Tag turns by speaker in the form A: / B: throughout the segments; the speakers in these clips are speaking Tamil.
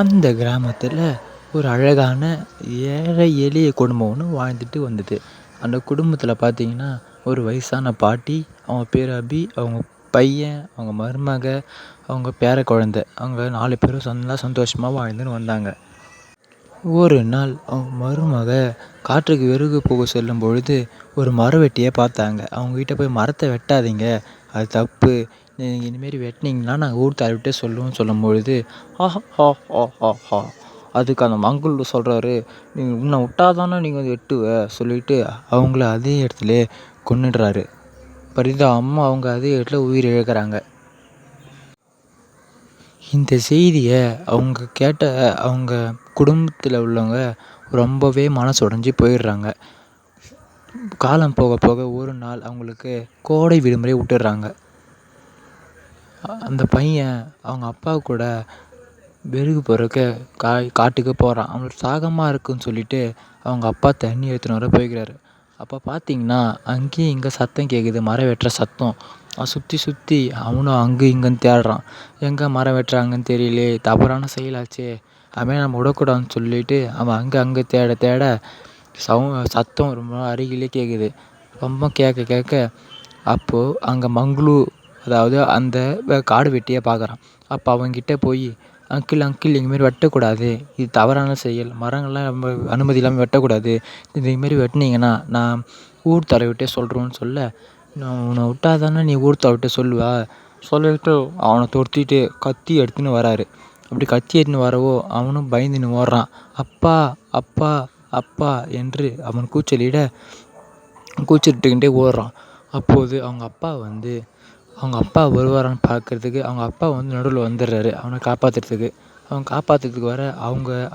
A: அந்த கிராமத்தில் ஒரு அழகான ஏழை எளிய குடும்பம் ஒன்று வாழ்ந்துட்டு வந்தது. அந்த குடும்பத்தில் பார்த்தீங்கன்னா, ஒரு வயசான பாட்டி, அவங்க பேர் அபி, அவங்க பையன், அவங்க மருமக, அவங்க பேரக்குழந்தை. அவங்க 4 பேரும் நல்லா சந்தோஷமா வாழ்ந்துன்னு வந்தாங்க. ஒரு நாள் அவங்க மருமக காட்டுக்கு விறகு போக செல்லும் பொழுது ஒரு மரவெட்டியை பார்த்தாங்க. அவங்ககிட்ட போய் மரத்தை வெட்டாதீங்க, அது தப்பு. நீங்கள் இனிமாரி வெட்டினீங்கன்னா நாங்கள் ஊர் தலைவர்கிட்ட சொல்லுவோம்னு சொல்லும்பொழுது, ஆஹா ஹா ஹா ஹா ஹா, அதுக்கு அந்த மங்குல் சொல்கிறாரு, நீங்கள் உன்னை விட்டாதானே நீங்கள் வந்து வெட்டுவ சொல்லிட்டு அவங்கள அதே இடத்துல கொன்னுடுறாரு. பரிதாபமா அவங்க அதே இடத்துல உயிர் இழக்கிறாங்க. இந்த செய்தியை அவங்க கேட்ட அவங்க குடும்பத்தில் உள்ளவங்க ரொம்பவே மனசு உடைஞ்சு போயிடுறாங்க. காலம் போக போக ஒரு நாள் அவங்களுக்கு கோடை விடுமுறை விட்டுடுறாங்க. அந்த பையன் அவங்க அப்பா கூட விறகு பொறுக்க காட்டுக்கு போகிறான். அவனுக்கு தாகமாக இருக்குன்னு சொல்லிட்டு அவங்க அப்பா தண்ணி எடுத்துன்னு வர போய்க்கிறாரு. அப்போ பார்த்தீங்கன்னா அங்கேயும் இங்கே சத்தம் கேட்குது, மரம் வெட்டுற சத்தம். சுற்றி சுற்றி அவனும் அங்கே இங்கேன்னு தேடுறான். எங்கே மரம் வெட்டுறாங்கன்னு தெரியலையே, தவறான செயலாச்சே, அவன் நம்ம விடக்கூடாதுன்னு சொல்லிட்டு அவன் அங்கே தேட தேட சத்தம் ரொம்ப அருகிலே கேட்குது. ரொம்ப கேட்க கேட்க அப்போது அங்கே மங்களூ, அதாவது அந்த காடு வெட்டியை பார்க்குறான். அப்போ அவன்கிட்ட போய், அங்கிள் இதுமாரி வெட்டக்கூடாது, இது தவறான செயல், மரங்கள்லாம் நம்ம அனுமதி இல்லாமல் வெட்டக்கூடாது, இதுமாரி வெட்டினீங்கன்னா நான் ஊர் தலைவர்கிட்டே சொல்கிறோன்னு சொல்ல, நான் உன்னை விட்டால் தானே நீ ஊர் தலைவர்கிட்ட சொல்லுவா சொல்லிட்டு அவனை துரத்திட்டு கத்தி எடுத்துன்னு வராரு. அப்படி கத்தி எடுத்துன்னு வரவோ அவனும் பயந்துன்னு ஓடுறான். அப்பா அப்பா அப்பா என்று அவன் கூச்சலிட்டுக்கிட்டே ஓடுறான். அப்போது அவங்க அப்பா வருவாரான்னு பார்க்குறதுக்கு அவங்க அப்பா நடுவில் வந்துடுறாரு அவனை காப்பாற்றுறதுக்கு. அவன் காப்பாற்றுறதுக்கு வர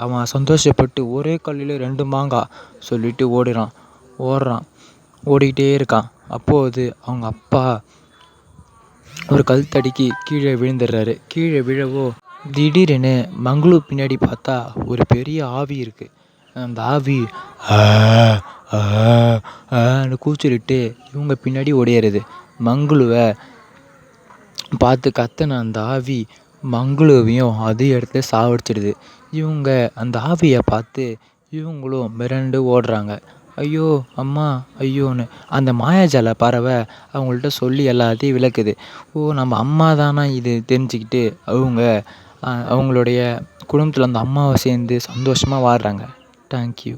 A: அவன் சந்தோஷப்பட்டு ஒரே கல்லில் 2 மாங்காய் சொல்லிட்டு ஓடிக்கிட்டே இருக்கான். அப்போது அவங்க அப்பா ஒரு கல் தடிக்கு கீழே விழுந்துடுறாரு. கீழே விழவோ திடீரென மங்களூ பின்னாடி பார்த்தா ஒரு பெரிய ஆவி இருக்குது. அந்த ஆவி ஆன்னு கூச்சலிட்டு இவங்க பின்னாடி ஓடிடுறது. மங்களுவை பார்த்து கத்தின அந்த ஆவி மங்களுவையும் அதே இடத்துல சாவடிச்சிடுது. இவங்க அந்த ஆவியை பார்த்து இவங்களும் மிரண்டு ஓடுறாங்க. ஐயோ அம்மா ஐயோன்னு அந்த மாயாஜால பறவை அவங்கள்ட்ட சொல்லி எல்லாத்தையும் விளக்குது. நம்ம அம்மா தானா இது தெரிஞ்சுக்கிட்டு அவங்களுடைய குடும்பத்தில் அந்த அம்மாவை சேர்ந்து சந்தோஷமாக வாழ்கிறாங்க. தேங்க்யூ.